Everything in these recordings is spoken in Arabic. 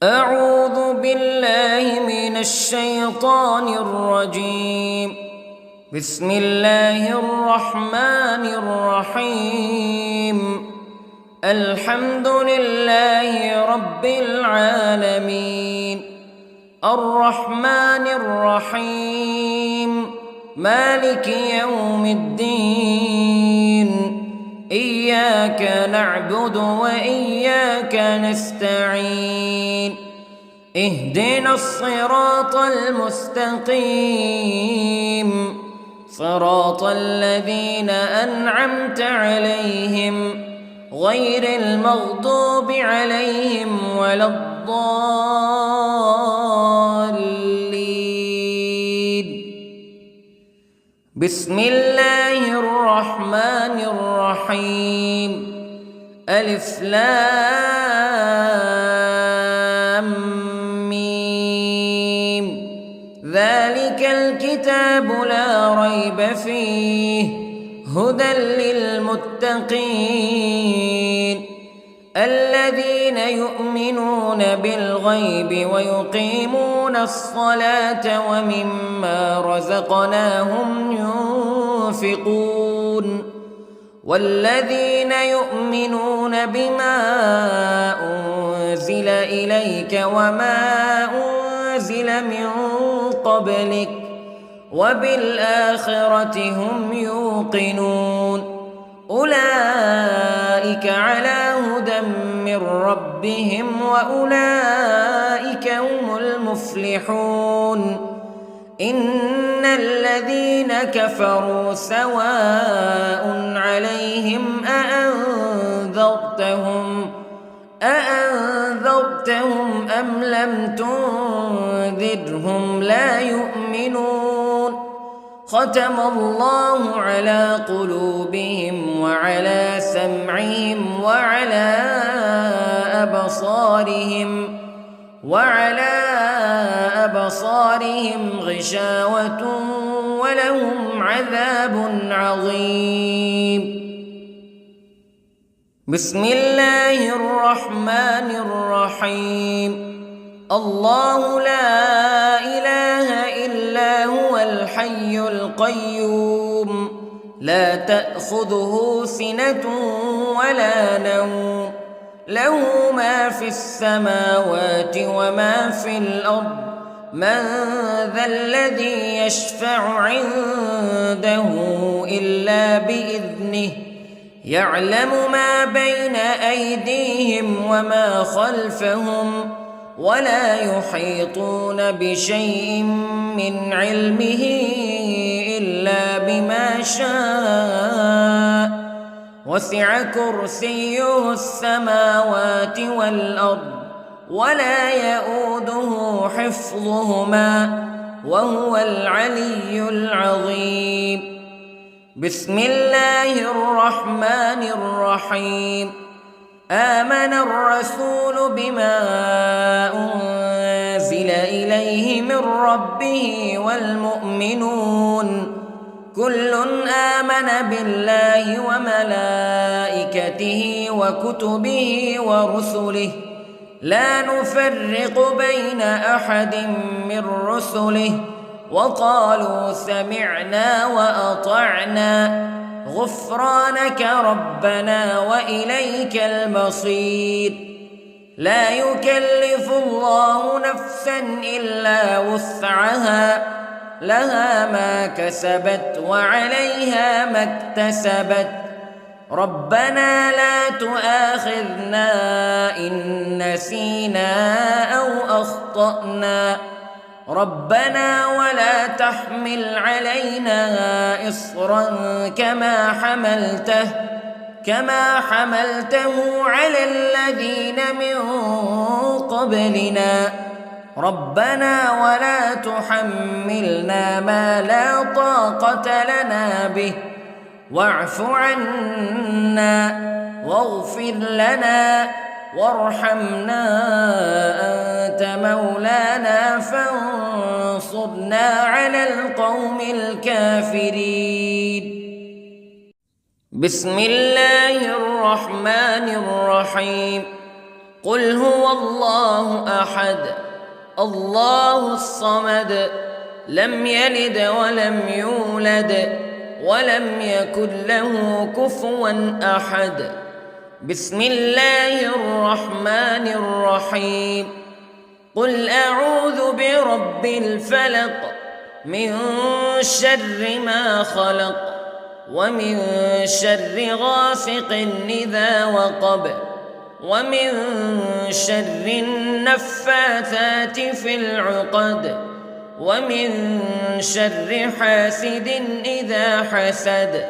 أعوذ بالله من الشيطان الرجيم. بسم الله الرحمن الرحيم. الحمد لله رب العالمين، الرحمن الرحيم، مالك يوم الدين. إياك نعبد وإياك نستعين. اهدنا الصراط المستقيم، صراط الذين أنعمت عليهم غير المغضوب عليهم ولا الضالين. بسم الله الرحمن الرحيم. ألف لام ميم. ذلك الكتاب لا ريب فيه هدى للمتقين الذين يؤمنون بالغيب ويقيمون الصلاة ومما رزقناهم ينفقون والذين يؤمنون بما أنزل إليك وما أنزل من قبلك وبالآخرة هم يوقنون. أولئك على هدى من ربهم وأولئك هم المفلحون. إن الذين كفروا سواء عليهم أأنذرتهم أم لم تنذرهم لا يؤمنون. ختم الله على قلوبهم وعلى سمعهم وعلى أبصارهم غشاوة ولهم عذاب عظيم. بسم الله الرحمن الرحيم. الله لا إله إلا هو الحي القيوم لا تأخذه سنة ولا نوم له ما في السماوات وما في الأرض. من ذا الذي يشفع عنده إلا بإذنه يعلم ما بين أيديهم وما خلفهم ولا يحيطون بشيء من علمه إلا بما شاء. وسع كرسيه السماوات والأرض ولا يؤوده حفظهما وهو العلي العظيم. بسم الله الرحمن الرحيم. آمن الرسول بما أنزل إليه من ربه والمؤمنون كل آمن بالله وملائكته وكتبه ورسله لا نفرق بين أحد من رسله وقالوا سمعنا وأطعنا غفرانك ربنا وإليك المصير. لا يكلف الله نفسا إلا وسعها لها ما كسبت وعليها ما اكتسبت. ربنا لا تؤاخذنا إن نسينا أو أخطأنا ربنا ولا تحمل علينا إصرا كما حملته على الذين من قبلنا ربنا ولا تحملنا ما لا طاقة لنا به واعف عنا واغفر لنا وارحمنا أنت مولانا فانصرنا على القوم الكافرين. بسم الله الرحمن الرحيم. قل هو الله أحد الله الصمد لم يلد ولم يولد ولم يكن له كفوا أحد. بسم الله الرحمن الرحيم. قل أعوذ برب الفلق من شر ما خلق ومن شر غاسق إذا وقب ومن شر النفاثات في العقد ومن شر حاسد إذا حسد.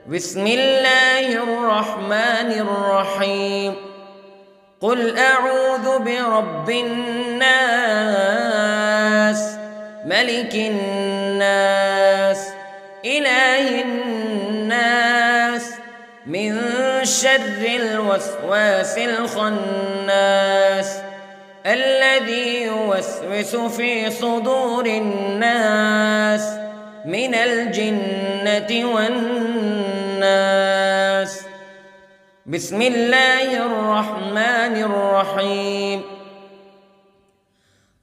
بسم الله الرحمن الرحيم. قل أعوذ برب الناس ملك الناس إله الناس من شر الوسواس الخناس الذي يوسوس في صدور الناس من الجنة والناس. بسم الله الرحمن الرحيم.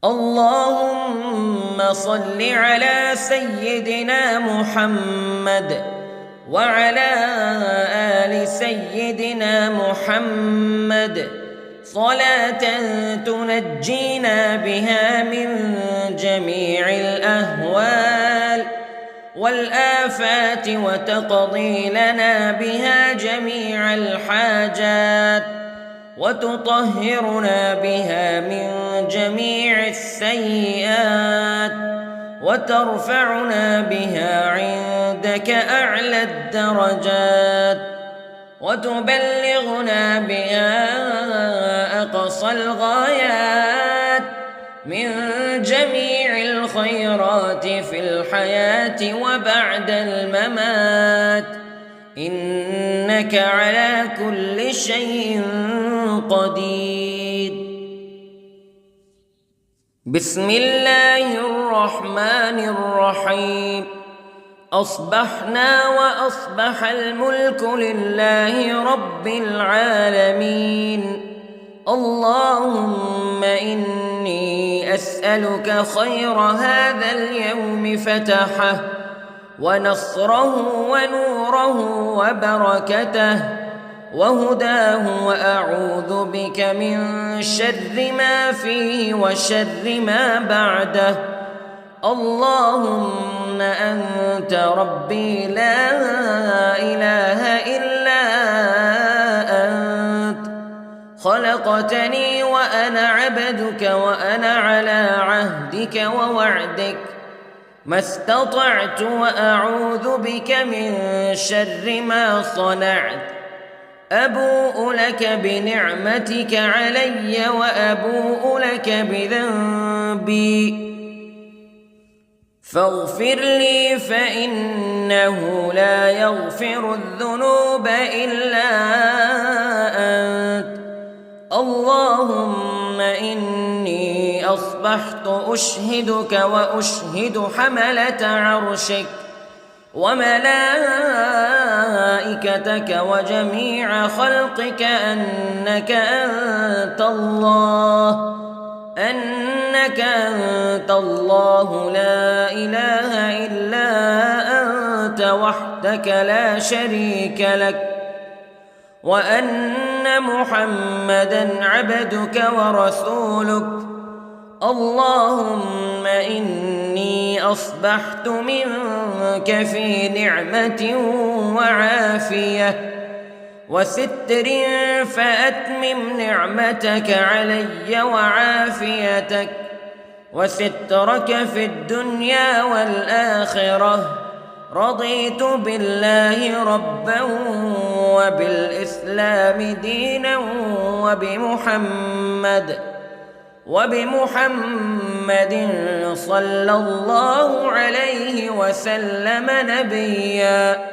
اللهم صل على سيدنا محمد وعلى آل سيدنا محمد صلاة تنجينا بها من جميع الأهوال والآفات وتقضي لنا بها جميع الحاجات وتطهرنا بها من جميع السيئات وترفعنا بها عندك أعلى الدرجات وتبلغنا بها أقصى الغايات من جميع الخيرات في الحياة وبعد الممات إنك على كل شيء قدير. بسم الله الرحمن الرحيم. أصبحنا وأصبح الملك لله رب العالمين. اللهم إني أسألك خير هذا اليوم فتحه ونصره ونوره وبركته وهداه وأعوذ بك من شر ما فيه وشر ما بعده. اللهم أنت ربي لا إله إلا أنت خلقتني وأنا عبدك وأنا على عهدك ووعدك ما استطعت وأعوذ بك من شر ما صنعت. أبوء لك بنعمتك علي وأبوء لك بذنبي فاغفر لي فإنه لا يغفر الذنوب إلا أنت. اللهم إني أصبحت أشهدك وأشهد حملة عرشك وملائكتك وجميع خلقك أنك أنت الله لا إله إلا أنت وحدك لا شريك لك وأن محمدًا عبدك ورسولك. اللهم إني أصبحت منك في نعمة وعافية وستر فأتمم نعمتك علي وعافيتك وسترك في الدنيا والآخرة. رضيت بالله ربا وبالإسلام دينا وبمحمد صلى الله عليه وسلم نبيا.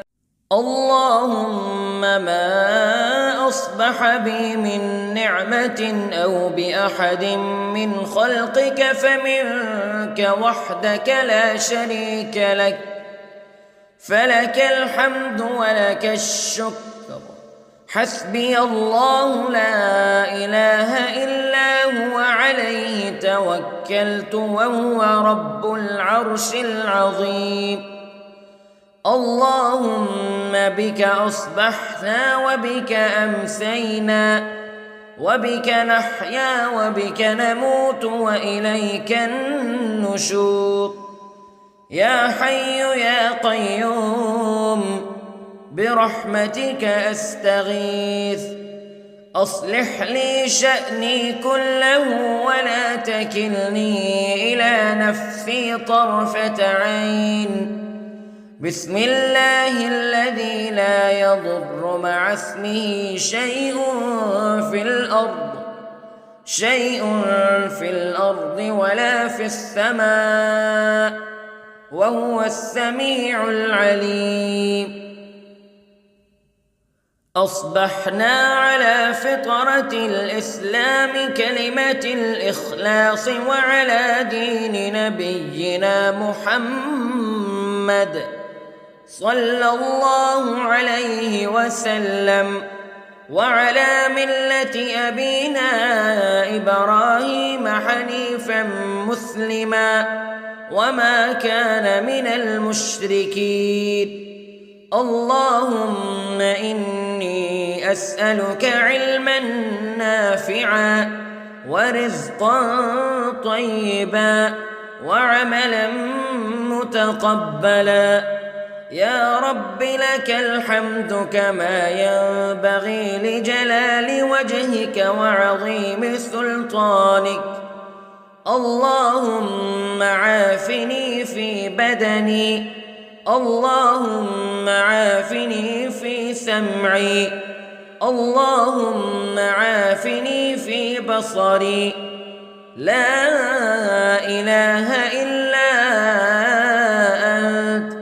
اللهم ما أصبح بي من نعمة أو بأحد من خلقك فمنك وحدك لا شريك لك فلك الحمد ولك الشكر حسبي الله لا إله إلا هو عليه توكلت وهو رب العرش العظيم. اللهم بك أصبحنا وبك أمسينا وبك نحيا وبك نموت وإليك النشور. يا حي يا قيوم برحمتك أستغيث، أصلح لي شأني كله ولا تكلني إلى نفسي طرفة عين. بسم الله الذي لا يضر مع اسمه شيء في الأرض ولا في السماء وهو السميع العليم. أصبحنا على فطرة الإسلام كلمة الإخلاص وعلى دين نبينا محمد صلى الله عليه وسلم وعلى ملة أبينا إبراهيم حنيفا مسلما وما كان من المشركين. اللهم إني أسألك علما نافعا ورزقا طيبا وعملا متقبلا. يا رب لك الحمد كما ينبغي لجلال وجهك وعظيم سلطانك. اللهم عافني في بدني، اللهم عافني في سمعي، اللهم عافني في بصري. لا إله إلا أنت.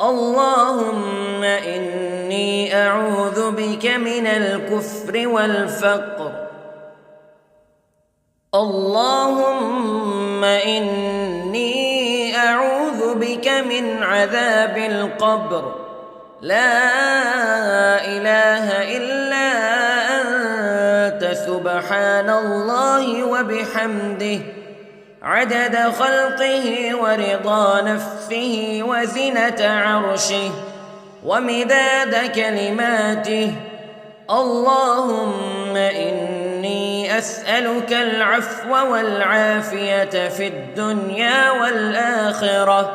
اللهم إني أعوذ بك من الكفر والفقر. اللهم إني أعوذ بك من عذاب القبر. لا إله إلا أنت سبحان الله وبحمده عدد خلقه ورضا نفسه وزنة عرشه ومداد كلماته. اللهم إني أسألك العفو والعافية في الدنيا والآخرة.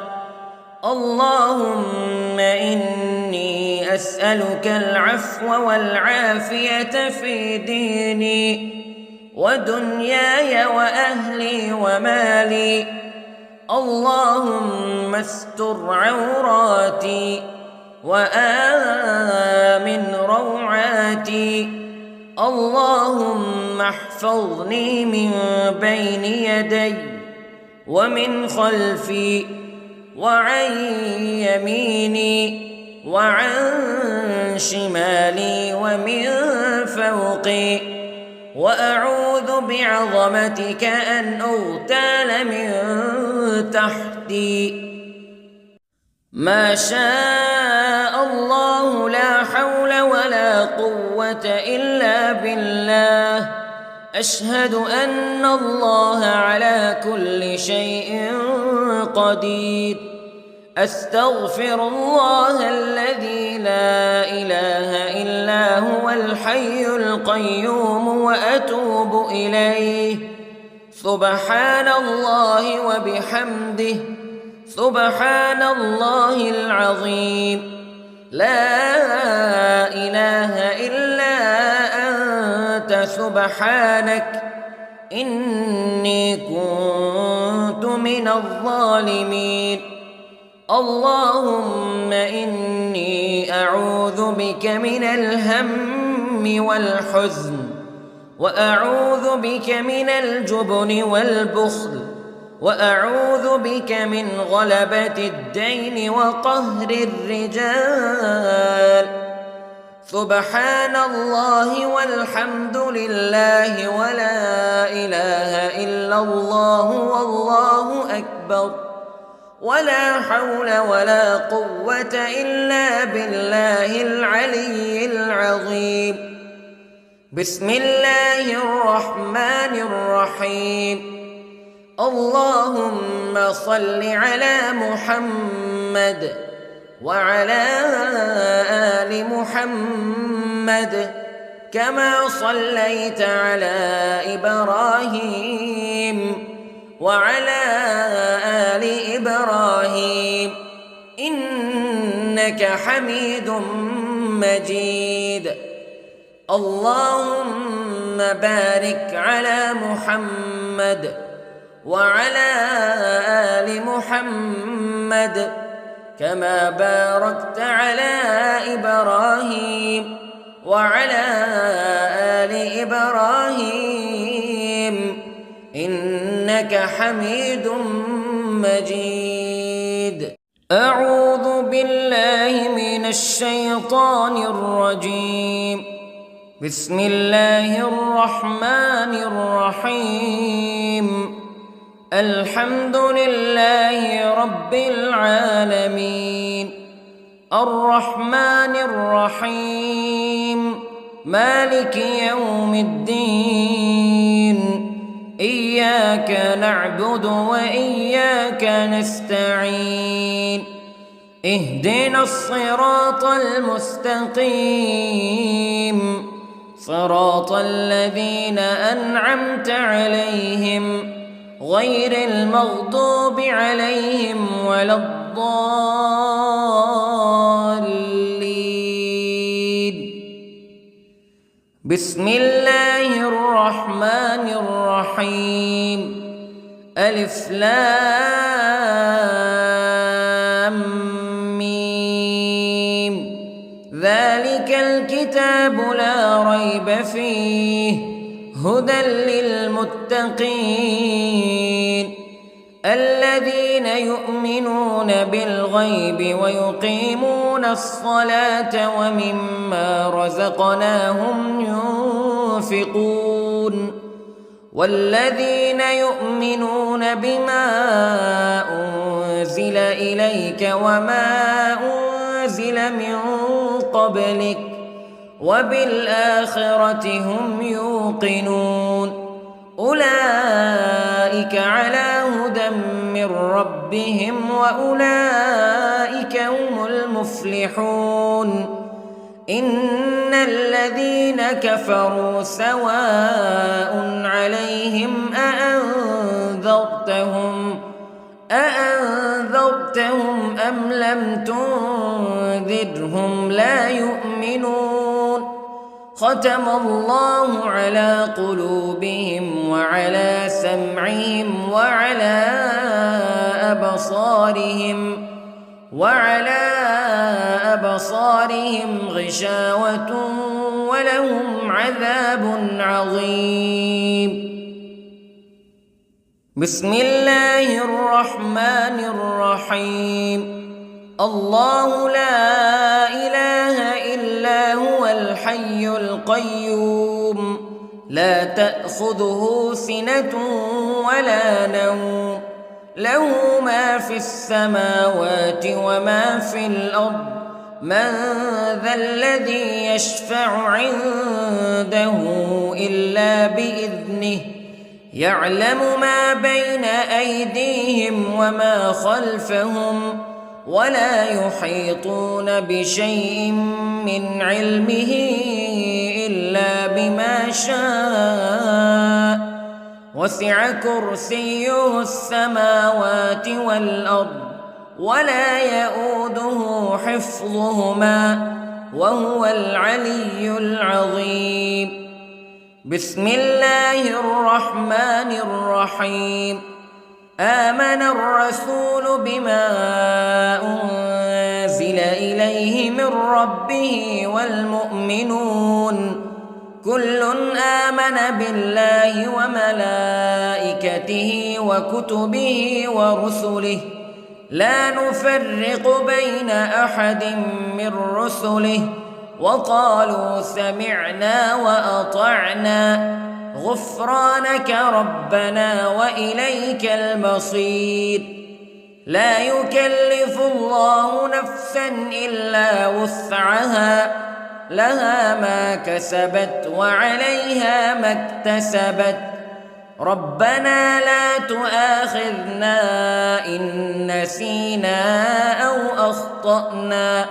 اللهم إني أسألك العفو والعافية في ديني ودنياي وأهلي ومالي. اللهم استر عوراتي وآمن روعاتي. اللهم احفظني من بين يدي ومن خلفي وعن يميني وعن شمالي ومن فوقي، وأعوذ بعظمتك أن أغتال من تحتي. ما شاء الله لا حول ولا قوة إلا بالله. أشهد أن الله على كل شيء قدير. أستغفر الله الذي لا إله إلا هو الحي القيوم وأتوب إليه. سبحان الله وبحمده سبحان الله العظيم. لا إله إلا أنت سبحانك إني كنت من الظالمين. اللهم إني أعوذ بك من الهم والحزن، وأعوذ بك من الجبن والبخل، وأعوذ بك من غلبة الدين وقهر الرجال. سبحان الله والحمد لله ولا إله إلا الله والله أكبر. ولا حول ولا قوة إلا بالله العلي العظيم. بسم الله الرحمن الرحيم. اللهم صل على محمد وعلى آل محمد كما صليت على إبراهيم وعلى آل إبراهيم إنك حميد مجيد. اللهم بارك على محمد وعلى آل محمد كما باركت على إبراهيم وعلى آل إبراهيم إنك حميد مجيد. أعوذ بالله من الشيطان الرجيم. بسم الله الرحمن الرحيم. الحمد لله رب العالمين الرحمن الرحيم مالك يوم الدين إياك نعبد وإياك نستعين اهدنا الصراط المستقيم صراط الذين أنعمت عليهم غير المغضوب عليهم ولا الضالين. بسم الله الرحمن الرحيم. ألف لام ميم. ذلك الكتاب لا ريب فيه هدى للمتقين الذين يؤمنون بالغيب ويقيمون الصلاة ومما رزقناهم ينفقون والذين يؤمنون بما أنزل إليك وما أنزل من قبلك وبالآخرة هم يوقنون أولئك على هدى من ربهم وأولئك هم المفلحون. إن الذين كفروا سواء عليهم أأنذرتهم أم لم تنذرهم لا يؤمنون. ختم الله على قلوبهم وعلى سمعهم وعلى أبصارهم غشاوة ولهم عذاب عظيم. بسم الله الرحمن الرحيم. الله لا إله إلا هو الحي القيوم لا تأخذه سنة ولا نوم له ما في السماوات وما في الأرض من ذا الذي يشفع عنده إلا بإذنه يعلم ما بين أيديهم وما خلفهم ولا يحيطون بشيء من علمه إلا بما شاء وسع كرسيه السماوات والأرض ولا يؤوده حفظهما وهو العلي العظيم. بسم الله الرحمن الرحيم. آمن الرسول بما أنزل إليه من ربه والمؤمنون كل آمن بالله وملائكته وكتبه ورسله لا نفرق بين أحد من رسله وقالوا سمعنا وأطعنا غفرانك ربنا وإليك المصير. لا يكلف الله نفسا إلا وسعها لها ما كسبت وعليها ما اكتسبت ربنا لا تؤاخذنا إن نسينا أو أخطأنا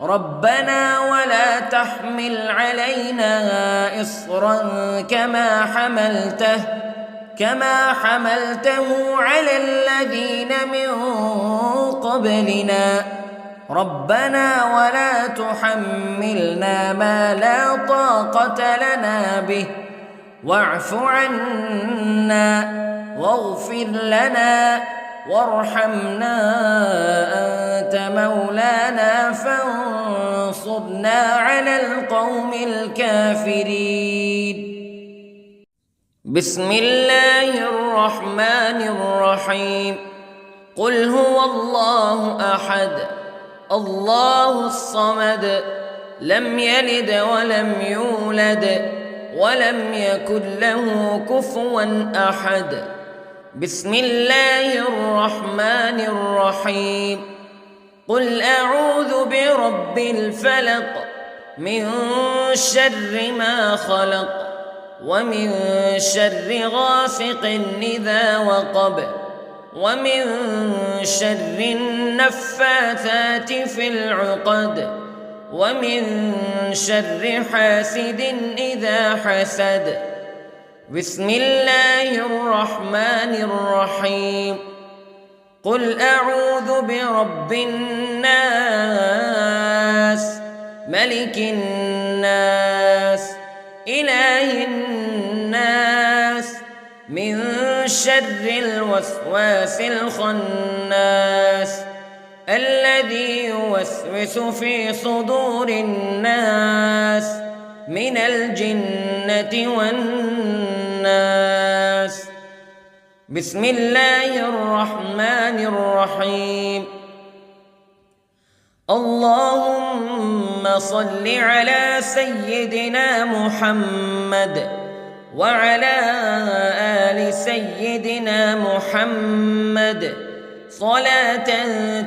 ربنا ولا تحمل علينا إصرا كما حملته على الذين من قبلنا ربنا ولا تحملنا ما لا طاقة لنا به واعف عنا واغفر لنا وارحمنا أنت مولانا فانصرنا على القوم الكافرين. بسم الله الرحمن الرحيم. قل هو الله أحد الله الصمد لم يلد ولم يولد ولم يكن له كفوا أحد. بسم الله الرحمن الرحيم. قل أعوذ برب الفلق من شر ما خلق ومن شر غاسق إذا وقب ومن شر النفاثات في العقد ومن شر حاسد إذا حسد. بسم الله الرحمن الرحيم. قل أعوذ برب الناس ملك الناس إله الناس من شر الوسواس الخناس الذي يوسوس في صدور الناس من الجنة والناس. بسم الله الرحمن الرحيم. اللهم صل على سيدنا محمد وعلى آل سيدنا محمد صلاة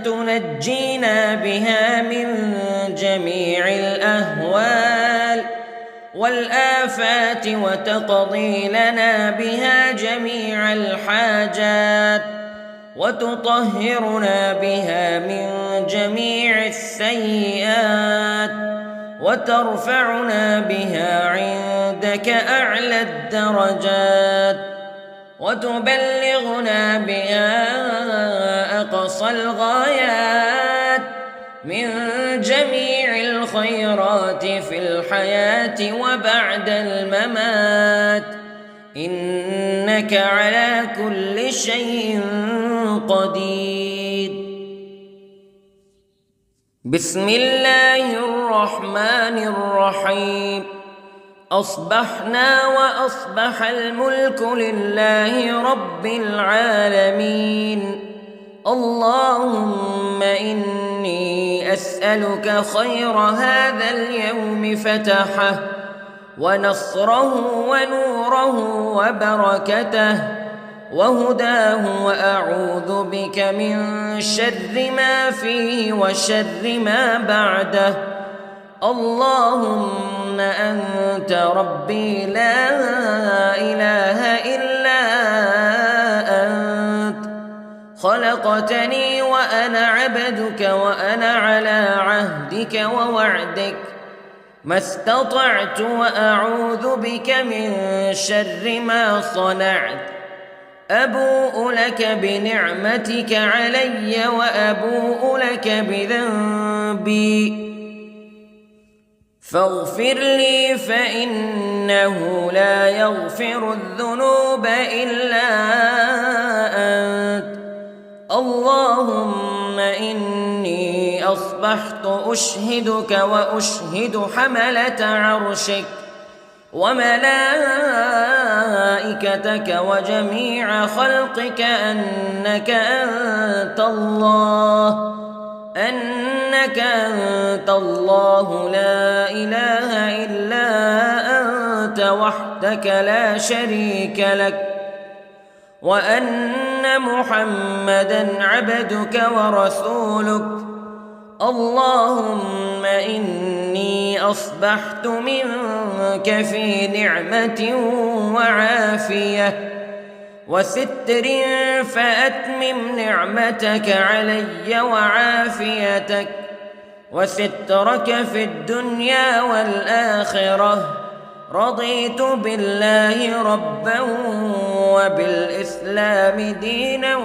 تنجينا بها من جميع الأهوال والآفات وتقضي لنا بها جميع الحاجات وتطهرنا بها من جميع السيئات وترفعنا بها عندك أعلى الدرجات وتبلغنا بها أقصى الغايات من جميع الخيرات في الحياة وبعد الممات إنك على كل شيء قدير. بسم الله الرحمن الرحيم. أصبحنا وأصبح الملك لله رب العالمين. اللهم إني أسألك خير هذا اليوم فتحه ونصره ونوره وبركته وهداه وأعوذ بك من شر ما فيه وشر ما بعده. اللهم أنت ربي لا إله إلا أنت خلقتني وأنا عبدك وأنا على عهدك ووعدك ما استطعت وأعوذ بك من شر ما صنعت. أبوء لك بنعمتك علي وأبوء لك بذنبي فاغفر لي فإنه لا يغفر الذنوب إلا أنت. اللهم إني أصبحت أشهدك وأشهد حملة عرشك وملائكتك وجميع خلقك أنك أنت الله لا إله إلا أنت وحدك لا شريك لك وأن أن محمدًا عبدك ورسولك. اللهم إني أصبحت منك في نعمة وعافية وستر، فأتمم نعمتك علي وعافيتك وسترك في الدنيا والآخرة. رضيت بالله ربًا وبالإسلام دينًا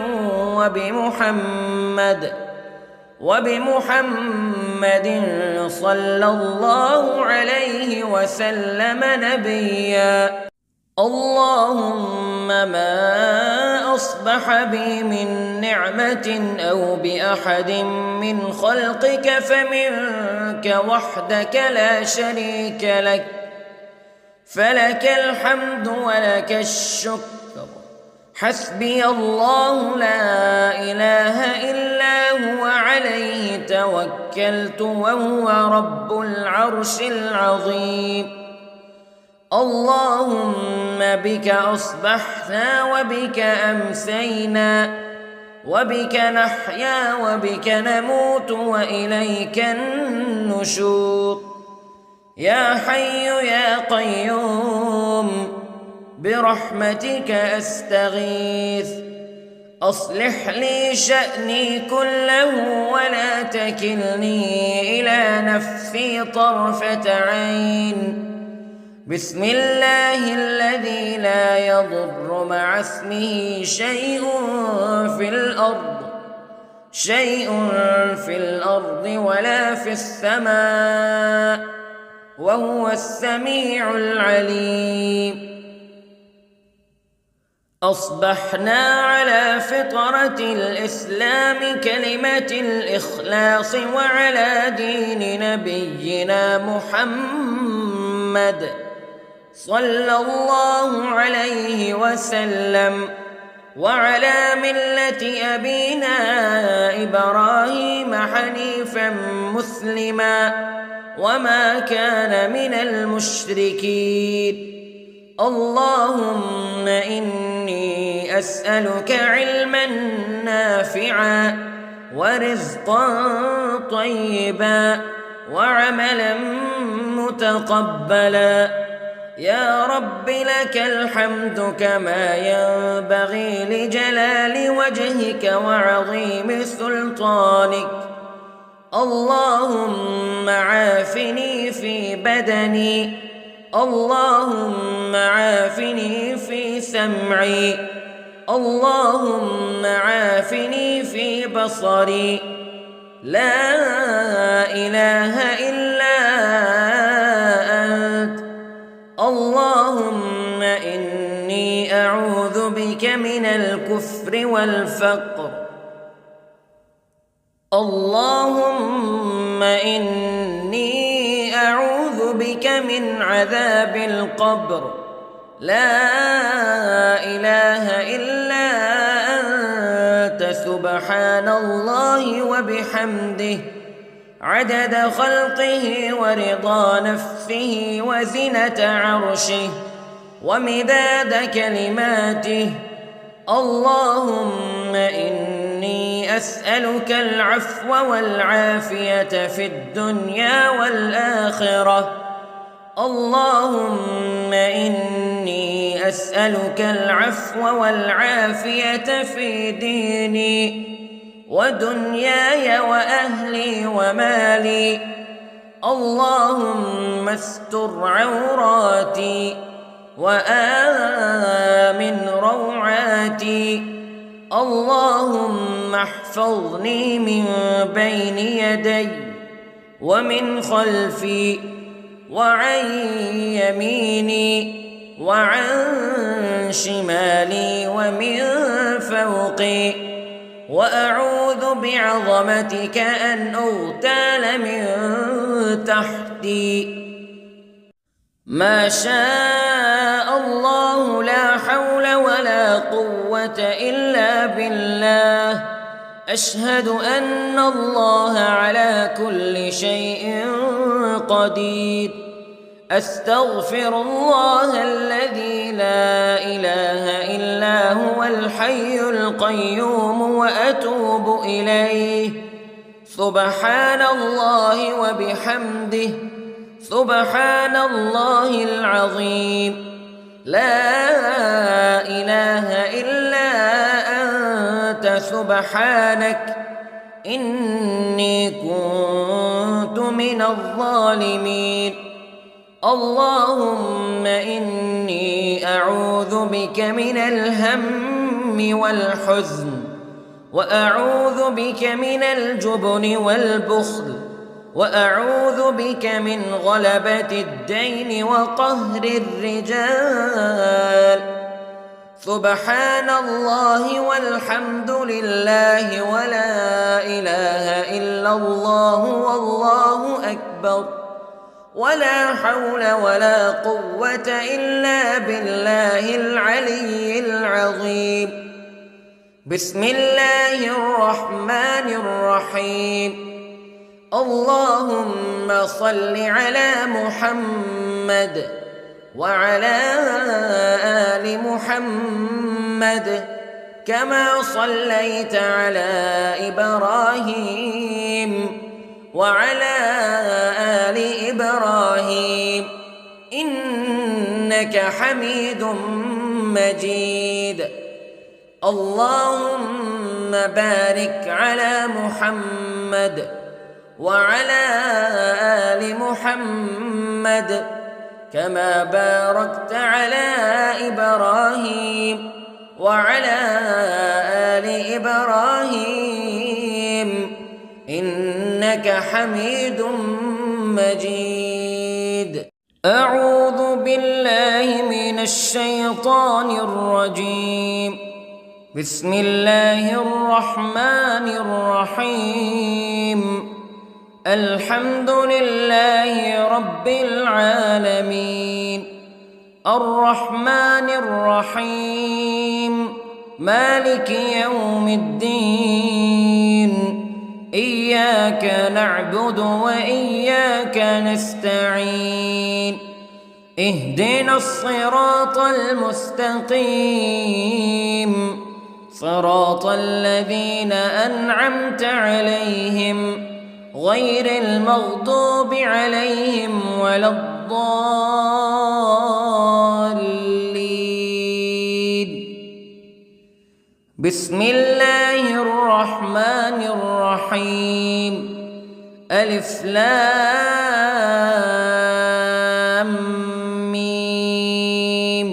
وبمحمد صلى الله عليه وسلم نبيًا. اللهم ما أصبح بي من نعمة أو بأحد من خلقك فمنك وحدك لا شريك لك، فلك الحمد ولك الشكر. حسبي الله لا إله إلا هو، عليه توكلت وهو رب العرش العظيم. اللهم بك أصبحنا وبك أمسينا وبك نحيا وبك نموت وإليك النشور. يا حي يا قيوم برحمتك أستغيث، أصلح لي شأني كله ولا تكلني إلى نفسي طرفة عين. بسم الله الذي لا يضر مع اسمه شيء في الأرض ولا في السماء، وهو السميع العليم. أصبحنا على فطرة الإسلام كلمة الإخلاص وعلى دين نبينا محمد صلى الله عليه وسلم، وعلى ملة أبينا إبراهيم حنيفا مسلما وما كان من المشركين. اللهم إني أسألك علما نافعا ورزقا طيبا وعملا متقبلا. يا رب لك الحمد كما ينبغي لجلال وجهك وعظيم سلطانك. اللهم عافني في بدني، اللهم عافني في سمعي، اللهم عافني في بصري. لا إله إلا أنت. اللهم إني أعوذ بك من الكفر والفقر. اللهم إني أعوذ بك من عذاب القبر. لا إله إلا أنت، سبحان الله وبحمده، عدد خلقه ورضا نفسه وزنة عرشه ومداد كلماته. اللهم إني أسألك العفو والعافية في الدنيا والآخرة. اللهم إني أسألك العفو والعافية في ديني ودنياي وأهلي ومالي. اللهم استر عوراتي وآمن روعاتي. اللهم احفظني من بين يدي ومن خلفي وعن يميني وعن شمالي ومن فوقي، وأعوذ بعظمتك أن أغتال من تحتي. ما شاء الله لا حول ولا قوة إلا بالله. أشهد أن الله على كل شيء قدير. أستغفر الله الذي لا إله إلا هو الحي القيوم وأتوب إليه. سبحان الله وبحمده، سبحان الله العظيم. لا إله إلا أنت سبحانك إني كنت من الظالمين. اللهم إني أعوذ بك من الهم والحزن، وأعوذ بك من الجبن والبخل، وأعوذ بك من غلبة الدين وقهر الرجال. سبحان الله والحمد لله ولا إله إلا الله والله أكبر، ولا حول ولا قوة إلا بالله العلي العظيم. بسم الله الرحمن الرحيم. اللهم صل على محمد وعلى آل محمد كما صليت على إبراهيم وعلى آل إبراهيم إنك حميد مجيد. اللهم بارك على محمد وعلى آل محمد كما باركت على إبراهيم وعلى آل إبراهيم إنك حميد مجيد. أعوذ بالله من الشيطان الرجيم. بسم الله الرحمن الرحيم. الحمد لله رب العالمين، الرحمن الرحيم، مالك يوم الدين. إياك نعبد وإياك نستعين. اهدنا الصراط المستقيم، صراط الذين أنعمت عليهم غير المغضوب عليهم ولا الضالين. بسم الله الرحمن الرحيم. ألف لام ميم.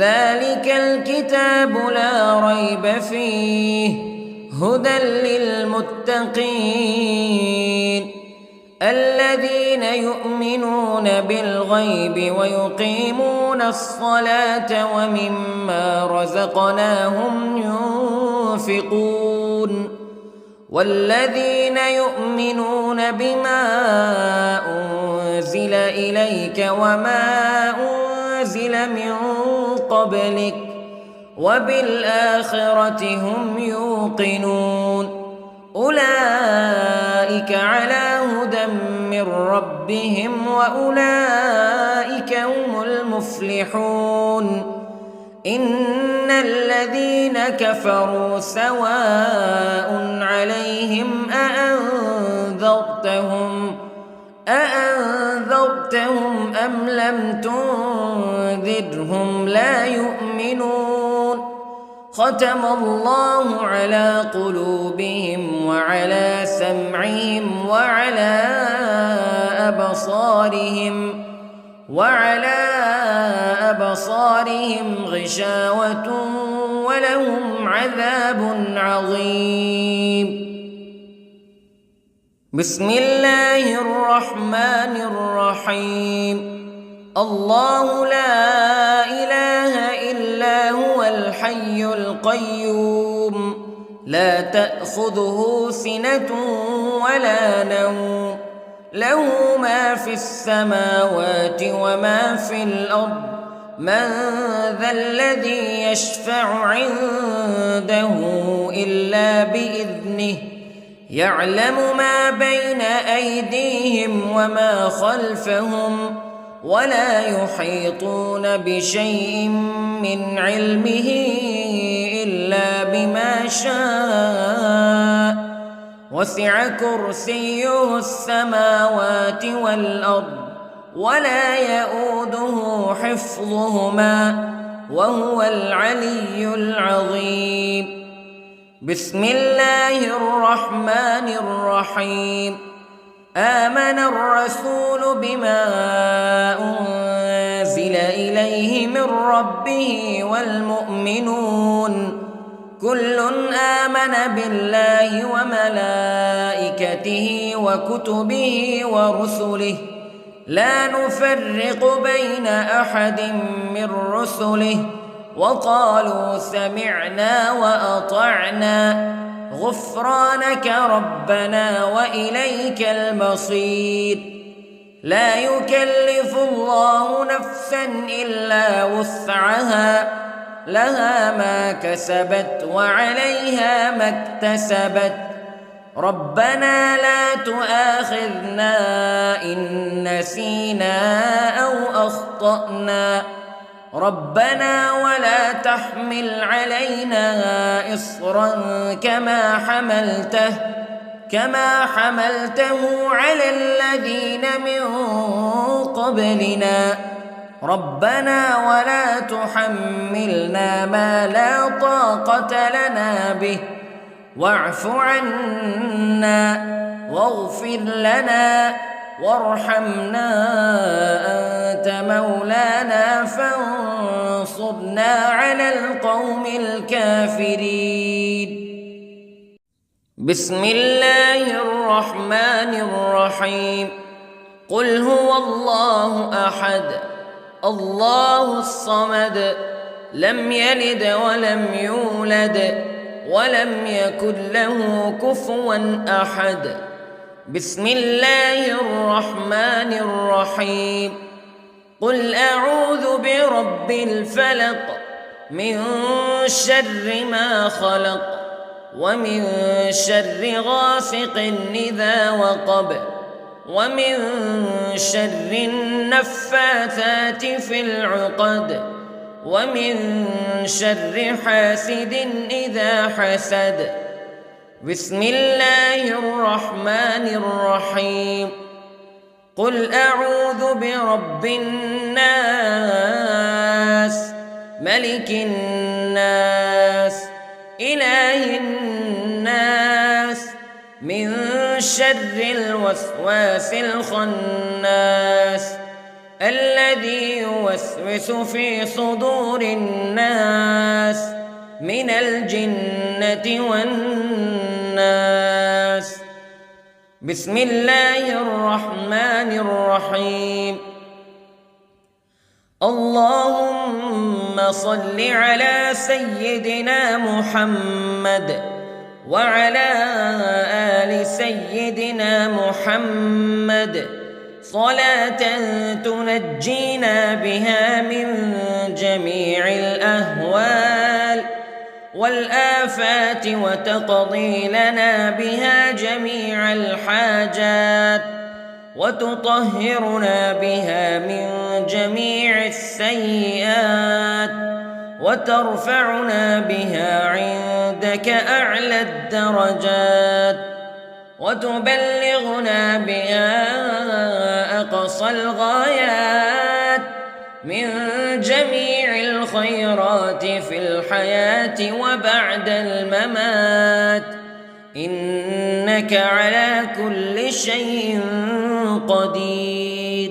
ذلك الكتاب لا ريب فيه هدى للمتقين الذين يؤمنون بالغيب ويقيمون الصلاة ومما رزقناهم ينفقون والذين يؤمنون بما أنزل إليك وما أنزل من قبلك وبالآخرة هم يوقنون أولئك على هدى من ربهم وأولئك هم المفلحون. إن الذين كفروا سواء عليهم أأنذرتهم أم لم تنذرهم لا يؤمنون. ختم الله على قلوبهم وعلى سمعهم وعلى أبصارهم غشاوة ولهم عذاب عظيم. بسم الله الرحمن الرحيم. الله لا إله إلا هو الحي القيوم لا تأخذه سنة ولا نوم له ما في السماوات وما في الأرض من ذا الذي يشفع عنده إلا بإذنه يعلم ما بين أيديهم وما خلفهم ولا يحيطون بشيء من علمه إلا بما شاء وسع كرسيه السماوات والأرض ولا يؤوده حفظهما وهو العلي العظيم. بسم الله الرحمن الرحيم. آمن الرسول بما أنزل إليه من ربه والمؤمنون كل آمن بالله وملائكته وكتبه ورسله لا نفرق بين أحد من رسله وقالوا سمعنا وأطعنا غفرانك ربنا وإليك المصير. لا يكلف الله نفسا إلا وسعها لها ما كسبت وعليها ما اكتسبت ربنا لا تؤاخذنا إن نسينا أو أخطأنا ربنا ولا تحمل علينا إصرا كما حملته على الذين من قبلنا ربنا ولا تحملنا ما لا طاقة لنا به واعف عنا واغفر لنا وارحمنا أنت مولانا فانصرنا على القوم الكافرين. بسم الله الرحمن الرحيم. قل هو الله أحد الله الصمد لم يلد ولم يولد ولم يكن له كفوا أحد. بسم الله الرحمن الرحيم. قل أعوذ برب الفلق من شر ما خلق ومن شر غاسق إذا وقب ومن شر النفاثات في العقد ومن شر حاسد إذا حسد. بسم الله الرحمن الرحيم. قل أعوذ برب الناس ملك الناس إله الناس من شر الوسواس الخناس الذي يوسوس في صدور الناس من الجنة والناس. بسم الله الرحمن الرحيم. اللهم صل على سيدنا محمد وعلى آل سيدنا محمد صلاة تنجينا بها من جميع الأهوال والآفات وتقضي لنا بها جميع الحاجات وتطهرنا بها من جميع السيئات وترفعنا بها عندك أعلى الدرجات وتبلغنا بها أقصى الغايات من جميع الخيرات في الحياة وبعد الممات إنك على كل شيء قدير.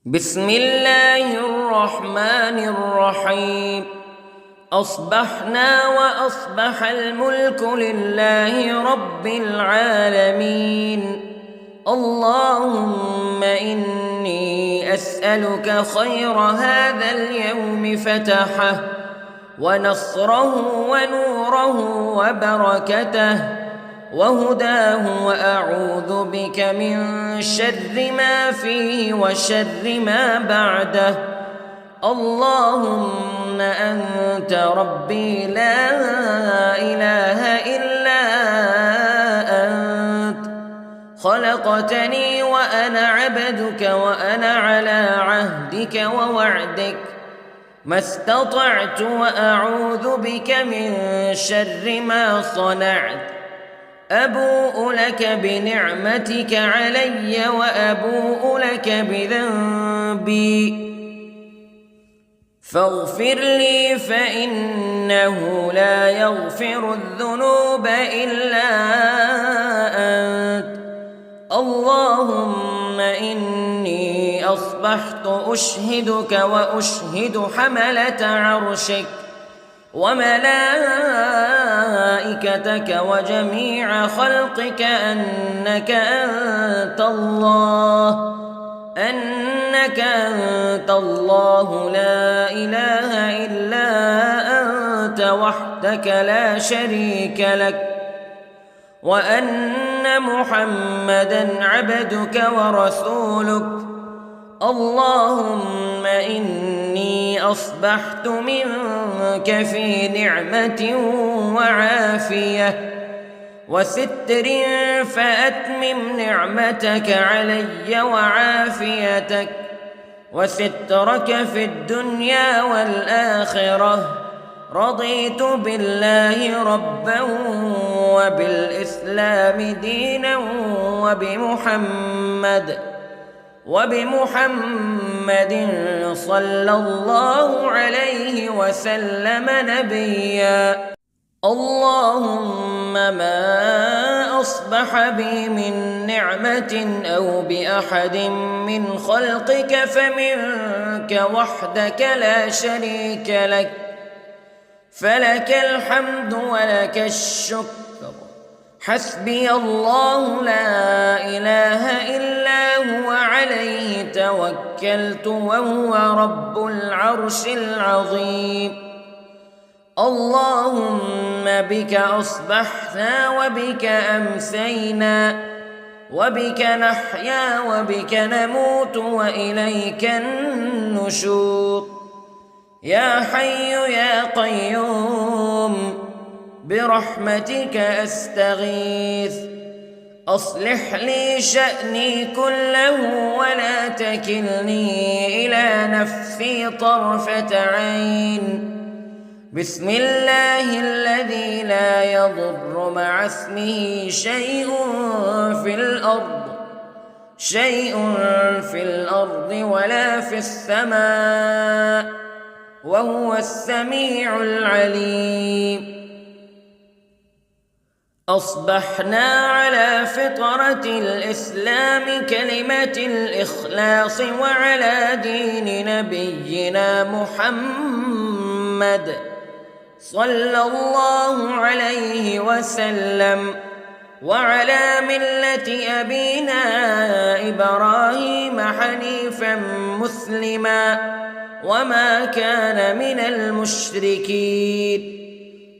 بسم الله الرحمن الرحيم. أصبحنا وأصبح الملك لله رب العالمين. اللهم إني أسألك خير هذا اليوم فتحه ونصره ونوره وبركته وهداه وأعوذ بك من شر ما فيه وشر ما بعده. اللهم أنت ربي لا إله إلا أنت خلقتني وأنا عبدك وأنا على عهدك ووعدك ما استطعت وأعوذ بك من شر ما صنعت أبوء لك بنعمتك علي وأبوء لك بذنبي فاغفر لي فإنه لا يغفر الذنوب إلا أنت اللهم إني أصبحت أشهدك وأشهد حملة عرشك وملائكتك وجميع خلقك أنك أنت الله لا إله إلا أنت وحدك لا شريك لك وأن محمدًا عبدك ورسولك اللهم إني أصبحت منك في نعمة وعافية وستر فأتمم نعمتك علي وعافيتك وسترك في الدنيا والآخرة رضيت بالله ربا وبالإسلام دينا وبمحمد صلى الله عليه وسلم نبيا اللهم ما أصبح بي من نعمة أو بأحد من خلقك فمنك وحدك لا شريك لك فلك الحمد ولك الشكر حسبي الله لا إله إلا هو عليه توكلت وهو رب العرش العظيم اللهم بك أصبحنا وبك أمسينا وبك نحيا وبك نموت وإليك النشور يا حي يا قيوم برحمتك أستغيث أصلح لي شأني كله ولا تكلني إلى نفسي طرفة عين بسم الله الذي لا يضر مع اسمه شيء في الأرض ولا في السماء وهو السميع العليم أصبحنا على فطرة الإسلام كلمة الإخلاص وعلى دين نبينا محمد صلى الله عليه وسلم وعلى ملة أبينا إبراهيم حنيفا مسلما وما كان من المشركين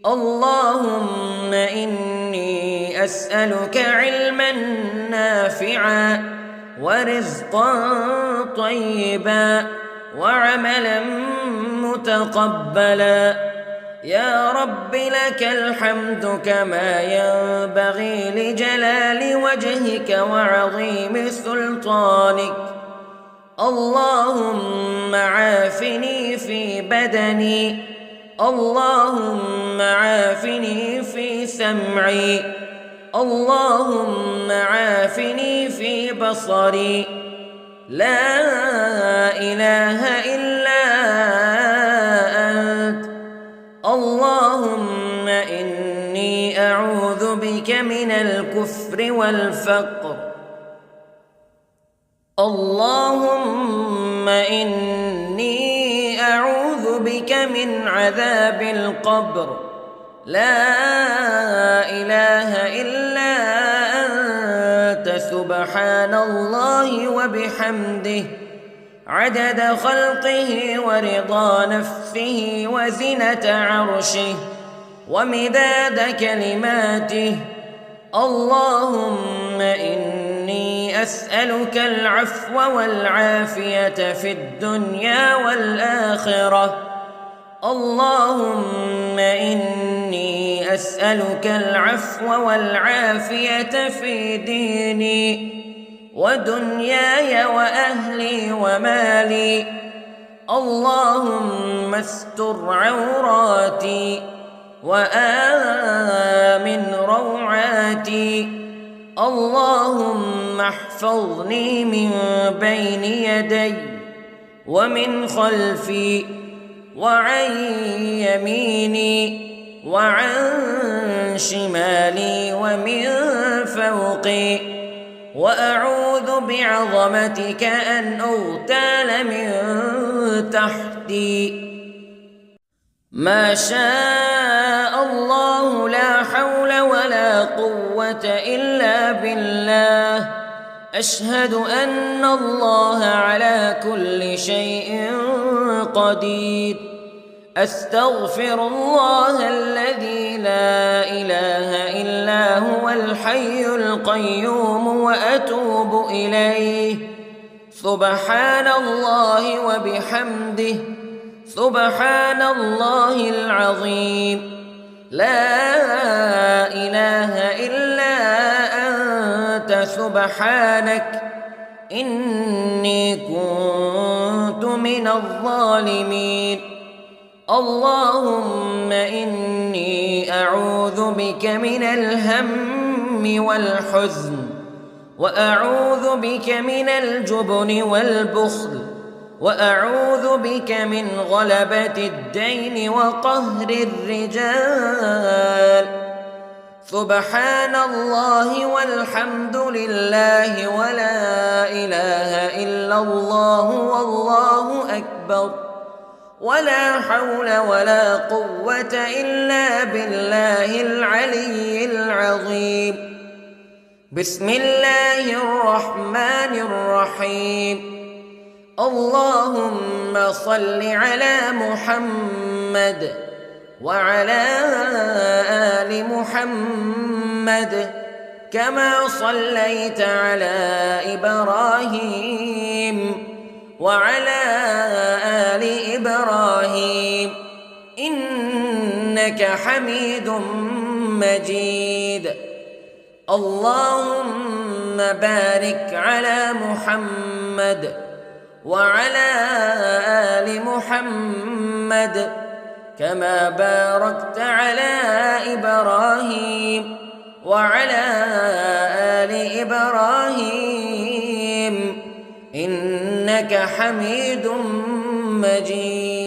اللهم إني أسألك علما نافعا ورزقا طيبا وعملا متقبلا يا رب لك الحمد كما ينبغي لجلال وجهك وعظيم سلطانك اللهم عافني في بدني اللهم عافني في سمعي اللهم عافني في بصري لا إله إلا أنت اللهم إني أعوذ بك من الكفر والفقر اللهم إني أعوذ بك من عذاب القبر لا إله إلا أنت سبحان الله وبحمده عدد خلقه ورضا نفسه وزنة عرشه ومداد كلماته اللهم إني أسألك العفو والعافية في الدنيا والآخرة اللهم إني أسألك العفو والعافية في ديني ودنياي وأهلي ومالي. اللهم استر عوراتي وآمن روعاتي. اللهم احفظني من بين يدي ومن خلفي وعن يميني وعن شمالي ومن فوقي، وأعوذ بعظمتك أن أغتال من تحتي. ما شاء الله لا حول ولا قوة إلا بالله. أشهد أن الله على كل شيء قدير. أستغفر الله الذي لا إله إلا هو الحي القيوم وأتوب إليه. سبحان الله وبحمده، سبحان الله العظيم. لا إله إلا أنت سبحانك إني كنت من الظالمين. اللهم إني أعوذ بك من الهم والحزن، وأعوذ بك من الجبن والبخل، وأعوذ بك من غلبة الدين وقهر الرجال. سبحان الله والحمد لله ولا إله إلا الله والله أكبر، ولا حول ولا قوة إلا بالله العلي العظيم. بسم الله الرحمن الرحيم. اللهم صل على محمد وعلى آل محمد كما صليت على إبراهيم وعلى آل إبراهيم إنك حميد مجيد. اللهم بارك على محمد وعلى آل محمد كما باركت على إبراهيم وعلى آل إبراهيم إنك حميد مجيد.